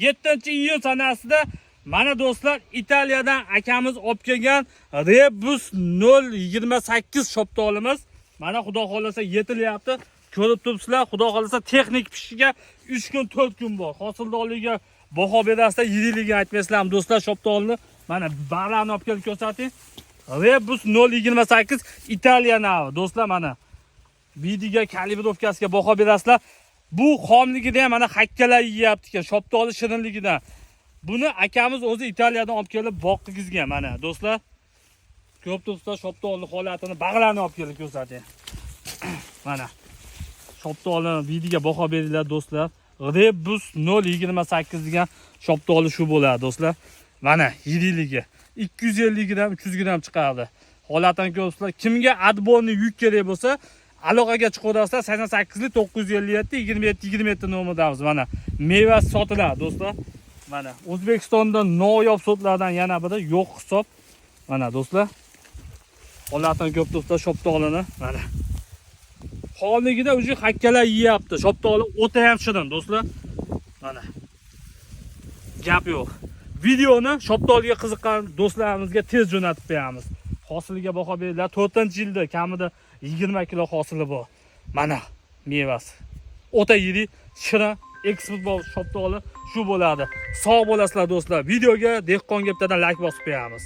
7-iyun sanasida mana do'stlar Italiyadan akamiz olib kelgan Rebus 028 shoptolimiz. Mana xudo xolasa yetilyapti. Ko'rib turibsizlar, xudo xolasa texnik pishishiga 3 kun 4 kun bor. Hosildorligiga baho berasizlar, yiriligini aytmaysizlarmi do'stlar shoptolni. Mana barlarni olib kelib ko'rsating. Rebus 028 Italiya navi do'stlar mana. Vidiga kalibrovkasiga baho berasizlar. Bu xomligida ham mana hakkalar yeyapti ekan, shoptoli shirinligidan. Buni akamiz o'zi Italiyadan olib kelib boqqizgan mana do'stlar. Ko'p do'stlar shoptolni holatini bag'larni olib kelib ko'rsating. Mana. Shoptoli vidiga baho beringlar do'stlar. Rebus 028 degan shoptoli shu bo'ladi do'stlar. Mana yiriligi 250 gram 300 gram chiqardi. Holatini ko'rsizlar. Kimga adborni yuk kerak bo'lsa, aloqaga chiqaverasizlar 88 957 27 27 nomerdamiz. Mana meva sotiladi do'stlar. Mana O'zbekistonda noyob sortlardan yana biri yo'q hisob. Mana do'stlar. Holatini ko'p do'stlar shoptolini mana. Xomligida uji hakkalar yeyapti. Shoptoli o'ta ham shirin do'stlar. Mana. Gap yo'q. Videoni shoptoliga qiziqqan do'stlarimizga tez jo'natib beramiz. Hosiliga baho beringlar. 4-yilda kamida 20 kilo hosili bor. Mana mevasi. O'ta yirik, shirin, eksport bor shoptoli shu bo'ladi. Sog' bo'lasizlar do'stlar. Videoga dehqon gapdan like bosib beramiz.